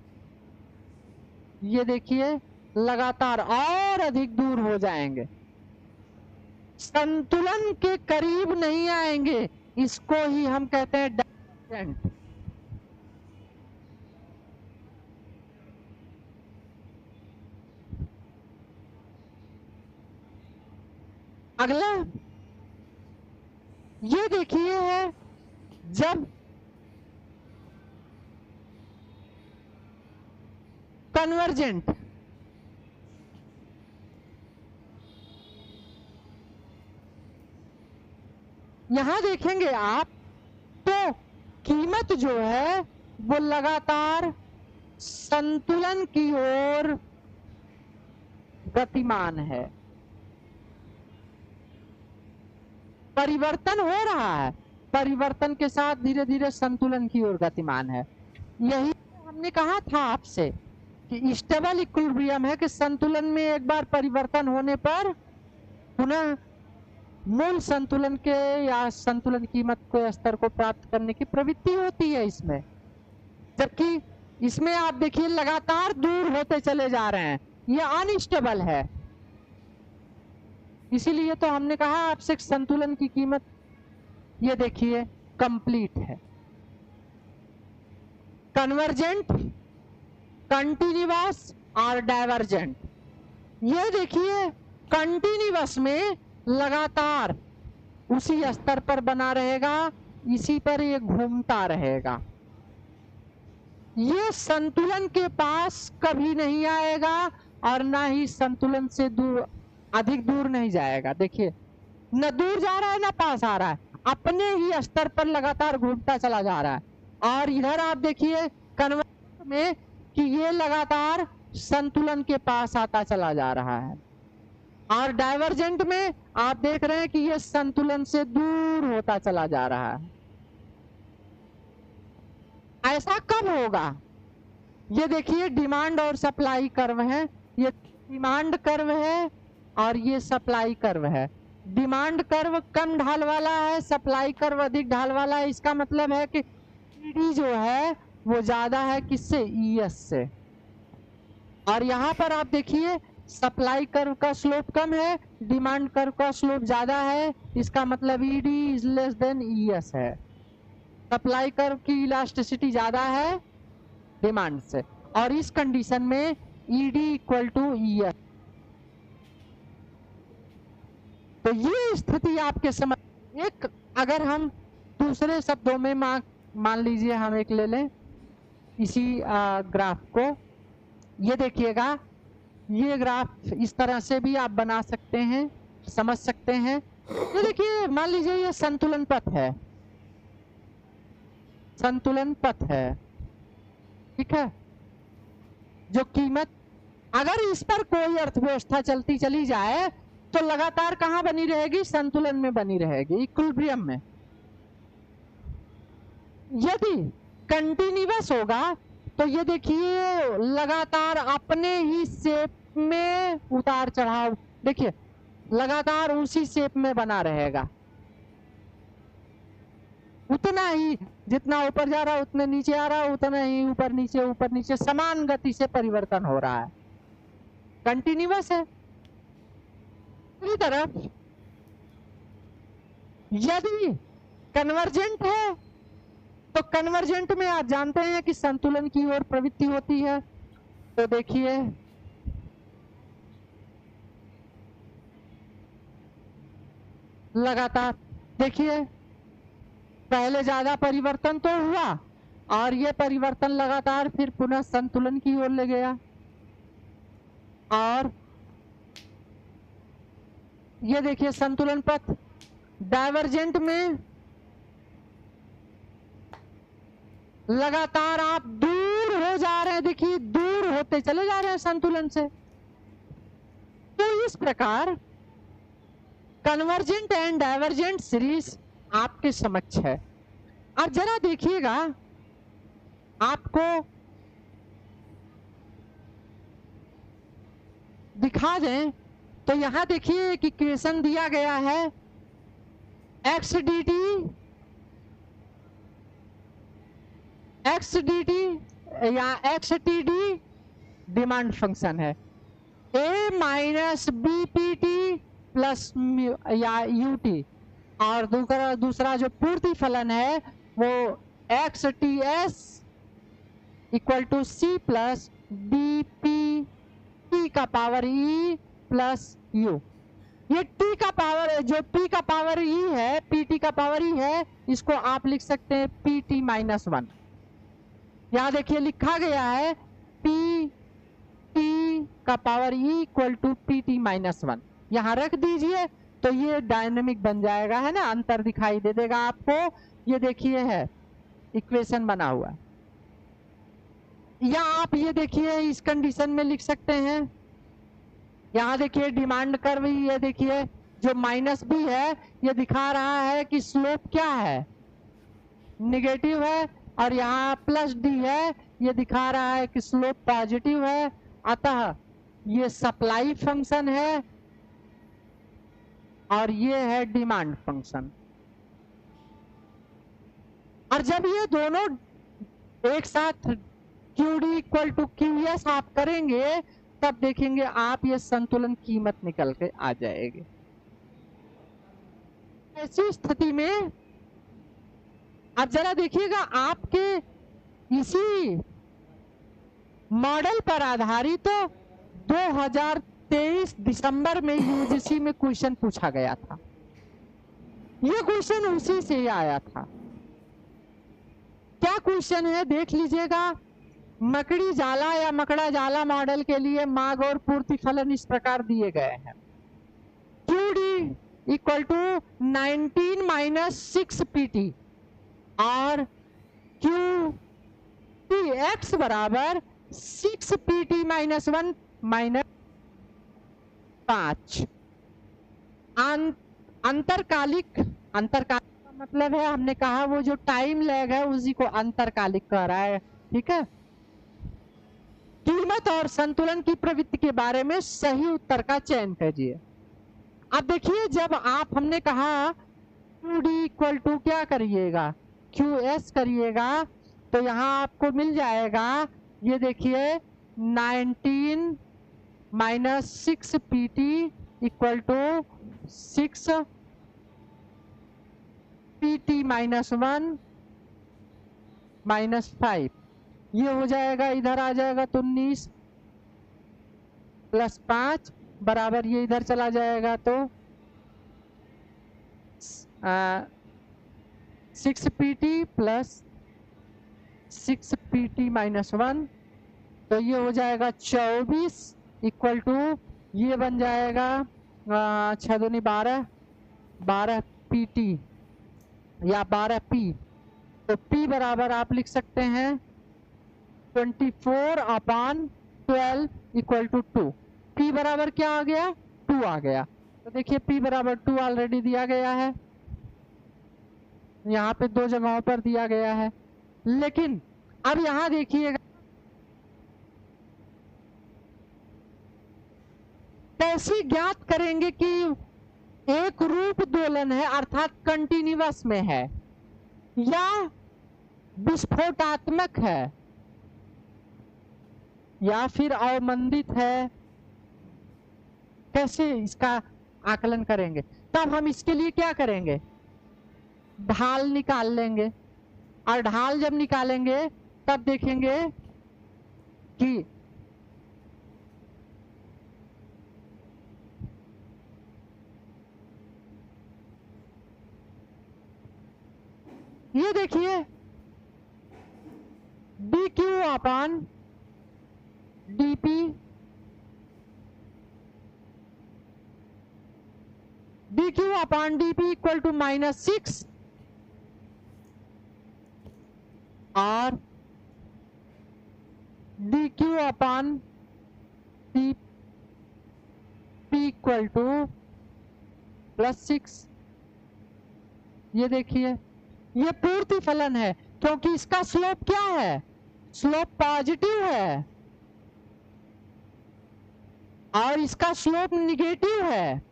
ये देखिए लगातार और अधिक दूर हो जाएंगे, संतुलन के करीब नहीं आएंगे। इसको ही हम कहते हैं डाइवर्जेंट। अगला ये देखिए है जब कन्वर्जेंट, यहां देखेंगे आप तो कीमत जो है वो लगातार संतुलन की ओर गतिमान है, परिवर्तन हो रहा है, परिवर्तन के साथ धीरे धीरे संतुलन की ओर गतिमान है। यही हमने कहा था आपसे कि स्टेबल इक्विलिब्रियम है कि संतुलन में एक बार परिवर्तन होने पर पुनः मूल संतुलन के या संतुलन कीमत के स्तर को प्राप्त करने की प्रवृत्ति होती है इसमें। जबकि इसमें आप देखिए लगातार दूर होते चले जा रहे हैं, ये अनस्टेबल है। इसीलिए तो हमने कहा आपसे संतुलन की कीमत ये देखिए कंप्लीट है। कन्वर्जेंट, कंटिन्यूअस और डाइवर्जेंट। ये देखिए कंटिन्यूअस में लगातार उसी स्तर पर बना रहेगा, इसी पर ये घूमता रहेगा, ये संतुलन के पास कभी नहीं आएगा और ना ही संतुलन से दूर, अधिक दूर नहीं जाएगा। देखिए न दूर जा रहा है ना पास आ रहा है, अपने ही स्तर पर लगातार घूमता चला जा रहा है। और इधर आप देखिए कन्वर्जेंट में कि ये लगातार संतुलन के पास आता चला जा रहा है, और डाइवर्जेंट में आप देख रहे हैं कि ये संतुलन से दूर होता चला जा रहा है। ऐसा कब होगा? ये देखिए डिमांड और सप्लाई कर्व है, ये डिमांड कर्व है और ये सप्लाई कर्व है। डिमांड कर्व कम ढाल वाला है, सप्लाई कर्व अधिक ढाल वाला है। इसका मतलब है कि ईडी जो है वो ज्यादा है किससे? ईएस से। और यहाँ पर आप देखिए सप्लाई कर्व का स्लोप कम है, डिमांड कर्व का स्लोप ज्यादा है। इसका मतलब ED is less than ES है। सप्लाई कर्व की इलास्टिसिटी ज्यादा है डिमांड से, और इस कंडीशन में ईडी इक्वल टू ईएस। तो ये स्थिति आपके समझ। एक अगर हम दूसरे शब्दों में मान लीजिए हम एक ले लें इसी ग्राफ को, ये देखिएगा, ये ग्राफ इस तरह से भी आप बना सकते हैं, समझ सकते हैं। ये देखिए मान लीजिए ये संतुलन पथ है, संतुलन पथ है, ठीक है। जो कीमत अगर इस पर कोई अर्थव्यवस्था चलती चली जाए तो लगातार कहाँ बनी रहेगी? संतुलन में बनी रहेगी, इक्विलिब्रियम में। यदि कंटिन्यूअस होगा तो ये देखिए लगातार अपने ही शेप में उतार चढ़ाव, देखिए लगातार उसी शेप में बना रहेगा, उतना ही जितना ऊपर जा रहा है उतने नीचे आ रहा है, उतना ही ऊपर नीचे समान गति से परिवर्तन हो रहा है, कंटिन्यूअस है। दूसरी तरफ यदि कन्वर्जेंट है तो कन्वर्जेंट में आप जानते हैं कि संतुलन की ओर प्रवृत्ति होती है। तो देखिए लगातार, देखिए पहले ज्यादा परिवर्तन तो हुआ और ये परिवर्तन लगातार फिर पुनः संतुलन की ओर ले गया। और ये देखिए संतुलन पथ। डाइवर्जेंट में लगातार आप दूर हो जा रहे हैं, देखिए दूर होते चले जा रहे हैं संतुलन से। तो इस प्रकार कन्वर्जेंट एंड डाइवर्जेंट सीरीज आपके समक्ष है। अब जरा देखिएगा, आपको दिखा दें तो यहां देखिए एक इक्वेशन दिया गया है, एक्स डी या X T D demand function है, A minus B P T plus या यू टी, और दूसरा जो पूर्ति फलन है वो X T S equal to C plus D P T का पावर ई प्लस यू। ये टी का पावर, जो पी का पावर ई है, पी टी का पावर ई है, इसको आप लिख सकते हैं पी टी माइनस वन। यहाँ देखिए लिखा गया है पी टी का power E equal to P T minus one. यहाँ रख दीजिए तो ये डायनेमिक बन जाएगा, है ना, अंतर दिखाई दे देगा आपको। ये देखिए है इक्वेशन बना हुआ, या आप ये देखिए इस कंडीशन में लिख सकते हैं। यहाँ देखिए डिमांड कर्व, ये देखिए जो माइनस बी है ये दिखा रहा है कि स्लोप क्या है, निगेटिव है, और यहाँ प्लस डी है, ये दिखा रहा है कि स्लोप पॉजिटिव है, अतः ये सप्लाई फंक्शन है और ये है डिमांड फंक्शन। और जब ये दोनों एक साथ QD इक्वल टू QS आप करेंगे तब देखेंगे आप ये संतुलन कीमत निकल के आ जाएगी। ऐसी स्थिति में अब जरा देखिएगा, आपके इसी मॉडल पर आधारित तो 2023 दिसंबर में UGC में क्वेश्चन पूछा गया था। ये क्वेश्चन उसी से ही आया था। क्या क्वेश्चन है देख लीजिएगा। मकड़ी जाला या मकड़ा जाला मॉडल के लिए मांग और पूर्ति फलन इस प्रकार दिए गए हैं। QD equal to 19 minus 6 PT और QTX बराबर 6 PT माइनस 1 माइनस 5। अंतरकालिक का मतलब है, हमने कहा वो जो टाइम लैग है उसी को अंतरकालिक कह रहा है, ठीक है। कीमत और संतुलन की प्रवृत्ति के बारे में सही उत्तर का चयन कीजिए। अब देखिए, जब आप हमने कहा QD इक्वल टू क्या करिएगा, QS करिएगा, तो यहां आपको मिल जाएगा, ये देखिए 19 minus 6 PT equal to 6 PT minus 1 minus 5। ये हो जाएगा, इधर आ जाएगा तो 19 प्लस 5 बराबर ये इधर चला जाएगा तो 6 PT प्लस 6 PT माइनस 1, तो ये हो जाएगा 24 इक्वल टू ये बन जाएगा 6 दूनी 12 PT या 12 P। तो P बराबर आप लिख सकते हैं 24/12 इक्वल टू 2। P बराबर क्या आ गया, 2 आ गया। तो देखिए P बराबर 2 ऑलरेडी दिया गया है, यहाँ पे 2 जगहों पर दिया गया है। लेकिन अब यहां देखिएगा कैसे ज्ञात करेंगे कि एक रूप दोलन है अर्थात कंटिन्यूअस में है या विस्फोटात्मक है या फिर अवमंदित है, कैसे इसका आकलन करेंगे। तब हम इसके लिए क्या करेंगे, ढाल निकाल लेंगे, और ढाल जब निकालेंगे तब देखेंगे कि ये देखिए dq upon dp dq upon dp equal to -6 और dq upon dp equal to +6। ये देखिए ये पूर्ति फलन है क्योंकि इसका स्लोप क्या है, स्लोप पॉजिटिव है और इसका स्लोप निगेटिव है,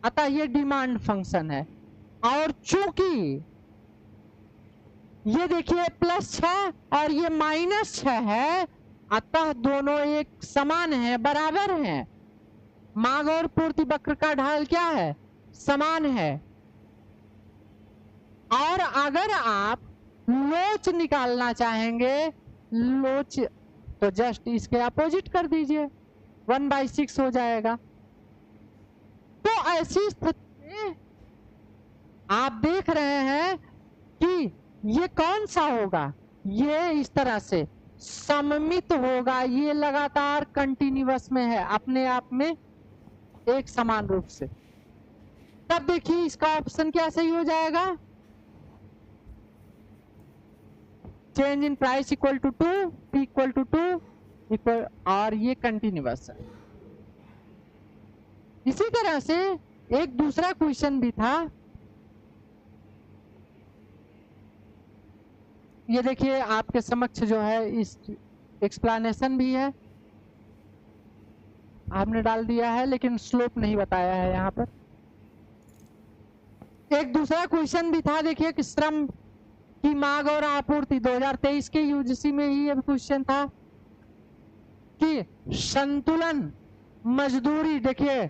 अतः ये डिमांड फंक्शन है। और चूंकि ये देखिए +6 और ये -6 है, अतः दोनों एक समान है, बराबर हैं। मांग और पूर्ति वक्र का ढाल क्या है, समान है। और अगर आप लोच निकालना चाहेंगे, लोच तो जस्ट इसके अपोजिट कर दीजिए, 1/6 हो जाएगा। तो ऐसी स्थिति में आप देख रहे हैं कि ये कौन सा होगा, ये इस तरह से सममित होगा, ये लगातार कंटिन्यूअस में है, अपने आप में एक समान रूप से। तब देखिए इसका ऑप्शन क्या सही हो जाएगा, change in price equal to 2, P equal to 2 equal, और ये कंटिन्यूअस है। इसी तरह से एक दूसरा क्वेश्चन भी था, ये देखिए आपके समक्ष जो है इस एक्सप्लेनेशन भी है, आपने डाल दिया है, लेकिन स्लोप नहीं बताया है यहाँ पर। एक दूसरा क्वेश्चन भी था, देखिए कि श्रम की मांग और आपूर्ति 2023 के यूजीसी में ही यह क्वेश्चन था कि संतुलन मजदूरी, देखिए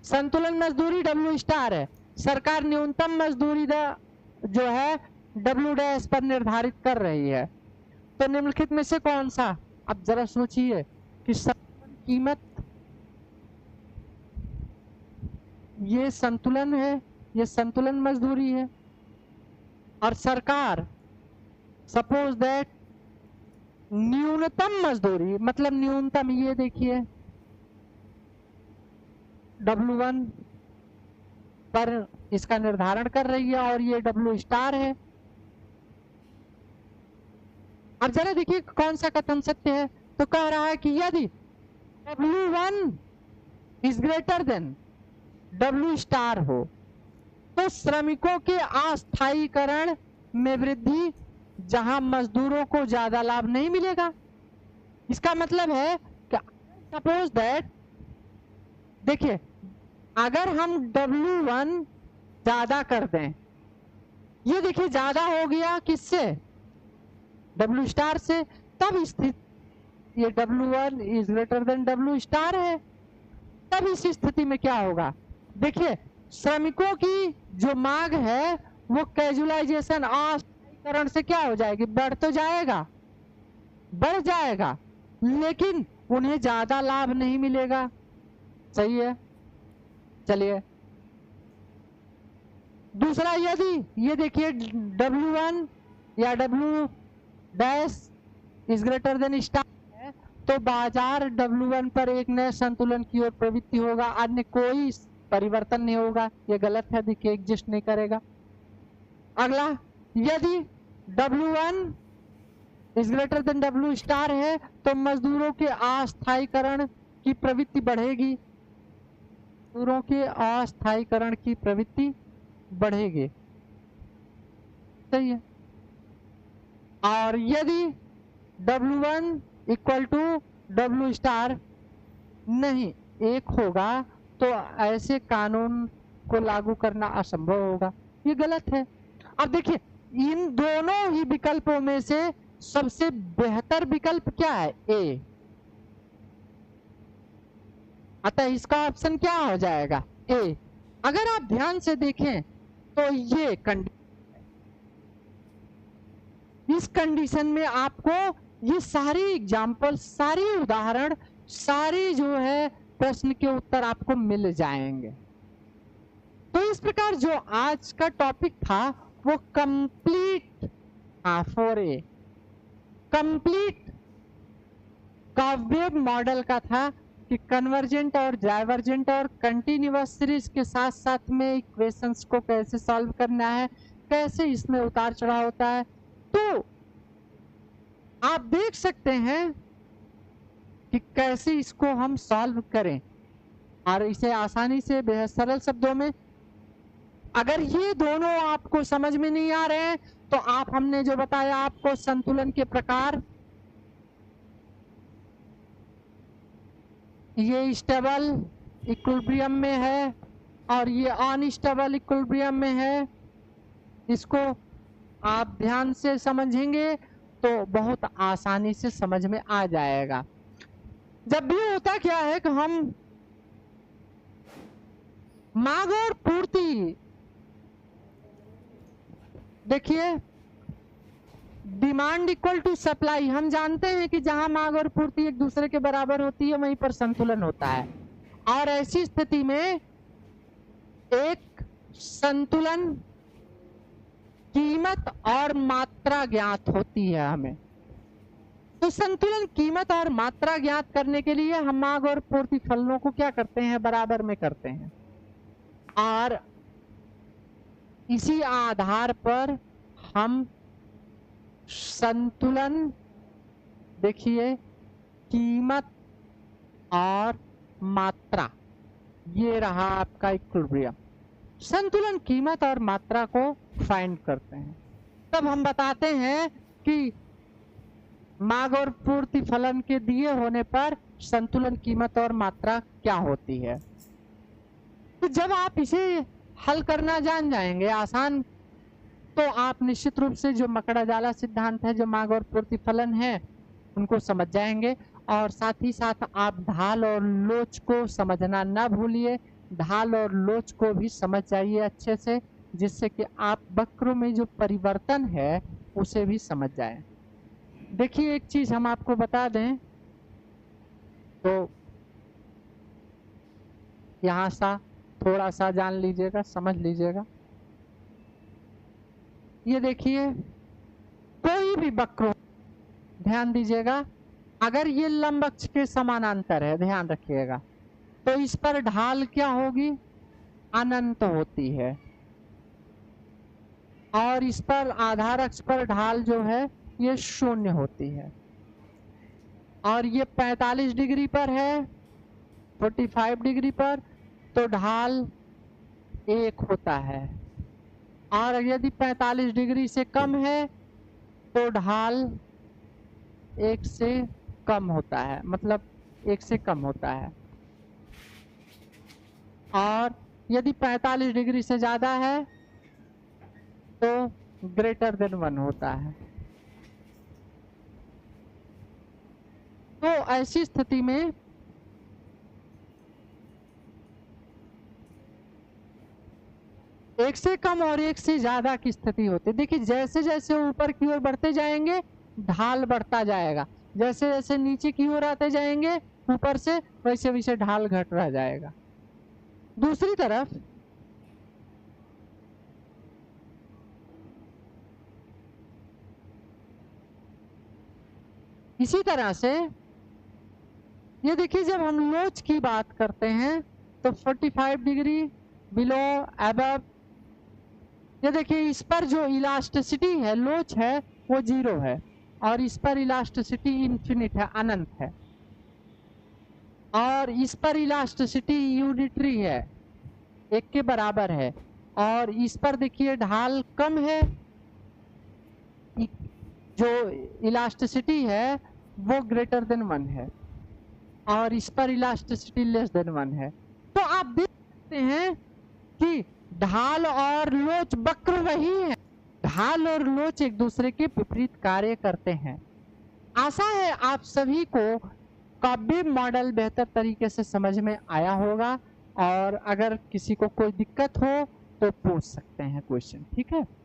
संतुलन मजदूरी डब्ल्यू स्टार है, सरकार न्यूनतम मजदूरी जो है डब्ल्यू डैश पर निर्धारित कर रही है, तो निम्नलिखित में से कौन सा? अब जरा सोचिए कि संतुलन कीमत, ये संतुलन है, ये संतुलन मजदूरी है, और सरकार सपोज दैट न्यूनतम मजदूरी, मतलब न्यूनतम, ये देखिए W1 पर इसका निर्धारण कर रही है और ये डब्ल्यू स्टार है। अब जरा देखिए कौन सा कथन सत्य है, तो कह रहा है कि यदि W1 is greater than W star हो तो श्रमिकों के अस्थायीकरण में वृद्धि, जहां मजदूरों को ज्यादा लाभ नहीं मिलेगा। इसका मतलब है कि सपोज दैट, देखिए अगर हम W1 ज्यादा कर दें, ये देखिए ज्यादा हो गया किससे? डब्ल्यू स्टार से, तब स्थिति ये W1 is greater than W star है, तब इस स्थिति में क्या होगा? देखिए श्रमिकों की जो मांग है वो कैजुअलाइजेशन अस्थायीकरण से क्या हो जाएगी? बढ़ तो जाएगा, बढ़ जाएगा, लेकिन उन्हें ज्यादा लाभ नहीं मिलेगा। सही है। चलिए दूसरा, यदि ये देखिए W1 या W dash is greater than star है, तो बाजार W1 पर एक नए संतुलन की ओर प्रवृत्ति होगा, अन्य कोई परिवर्तन नहीं होगा। ये गलत है, देखिए एग्जिस्ट नहीं करेगा। अगला, यदि W1 is greater than W star है तो मजदूरों के अस्थायीकरण की प्रवृत्ति बढ़ेगी, मजदूरों के अस्थायीकरण की प्रवृत्ति बढ़ेगी। सही है। और यदि W1 equal to W star नहीं एक होगा तो ऐसे कानून को लागू करना असंभव होगा। ये गलत है। अब देखिए इन दोनों ही विकल्पों में से सबसे बेहतर विकल्प क्या है? ए। अतः इसका ऑप्शन क्या हो जाएगा? ए। अगर आप ध्यान से देखें तो ये इस कंडीशन में आपको ये सारी एग्जाम्पल, सारी उदाहरण, सारी जो है प्रश्न के उत्तर आपको मिल जाएंगे। तो इस प्रकार जो आज का टॉपिक था वो complete for a complete curve model का था कि कन्वर्जेंट और डाइवर्जेंट और कंटिन्यूअस सीरीज के साथ साथ में इक्वेशंस को कैसे सॉल्व करना है, कैसे इसमें उतार चढ़ाव होता है। तो आप देख सकते हैं कि कैसे इसको हम सॉल्व करें और इसे आसानी से बेहद सरल शब्दों में। अगर ये दोनों आपको समझ में नहीं आ रहे हैं तो आप, हमने जो बताया आपको संतुलन के प्रकार, ये स्टेबल इक्विलिब्रियम में है और ये अनस्टेबल इक्विलिब्रियम में है, इसको आप ध्यान से समझेंगे तो बहुत आसानी से समझ में आ जाएगा। जब भी होता क्या है कि हम मांग और पूर्ति, देखिए डिमांड इक्वल टू सप्लाई, हम जानते हैं कि जहां मांग और पूर्ति एक दूसरे के बराबर होती है वहीं पर संतुलन होता है। और ऐसी स्थिति में एक संतुलन कीमत और मात्रा ज्ञात होती है हमें। तो संतुलन कीमत और मात्रा ज्ञात करने के लिए हम मांग और पूर्ति फलनों को क्या करते हैं? बराबर में करते हैं। और इसी आधार पर हम संतुलन, देखिए कीमत और मात्रा, ये रहा आपका इक्विलिब्रियम। संतुलन कीमत और मात्रा को फाइंड करते हैं। तब हम बताते हैं कि मांग और पूर्ति फलन के दिए होने पर संतुलन कीमत और मात्रा क्या होती है। तो जब आप इसे हल करना जान जाएंगे आसान, तो आप निश्चित रूप से जो मकड़ा-जाला सिद्धांत है, जो मांग और पूर्ति फलन है, उनको समझ जाएंगे। और साथ ही साथ आप ढाल और लोच को समझना ना भूलिए, ढाल और लोच को भी समझ जाइए अच्छे से, जिससे कि आप वक्रों में जो परिवर्तन है उसे भी समझ जाएं। देखिए एक चीज हम आपको बता दें, तो यहाँ सा थोड़ा सा जान लीजिएगा, समझ लीजिएगा। ये देखिए कोई भी वक्र, ध्यान दीजिएगा, अगर ये लंब अक्ष के समानांतर है, ध्यान रखिएगा, तो इस पर ढाल क्या होगी, अनंत होती है। और इस पर आधार अक्ष पर ढाल जो है ये शून्य होती है। और ये 45 डिग्री पर है, 45 डिग्री पर, तो ढाल 1 होता है। और यदि 45 डिग्री से कम है तो ढाल 1 से कम होता है, मतलब 1 से कम होता है। और यदि 45 डिग्री से ज्यादा है तो ग्रेटर देन 1 होता है। तो ऐसी स्थिति में एक से कम और एक से ज्यादा की स्थिति होती है। देखिए जैसे जैसे ऊपर की ओर बढ़ते जाएंगे ढाल बढ़ता जाएगा, जैसे जैसे नीचे की ओर आते जाएंगे ऊपर से, वैसे वैसे ढाल घट रह जाएगा। दूसरी तरफ इसी तरह से ये देखिए, जब हम लोच की बात करते हैं तो 45 डिग्री, बिलो, अबव, ये देखिए इस पर जो इलास्टिसिटी है, लोच है, वो 0 है। और इस पर इलास्टिसिटी इन्फिनिट है, अनंत है। और इस पर इलास्टिसिटी यूनिटरी है, 1 के बराबर है। और इस पर देखिए ढाल कम है, जो इलास्टिसिटी है वो ग्रेटर देन 1 है। और इस पर इलास्टिसिटी लेस देन 1 है। तो आप देख सकते हैं कि ढाल और लोच वक्र वही है, ढाल और लोच एक दूसरे के विपरीत कार्य करते हैं। आशा है आप सभी को काव्य मॉडल बेहतर तरीके से समझ में आया होगा। और अगर किसी को कोई दिक्कत हो तो पूछ सकते हैं क्वेश्चन, ठीक है।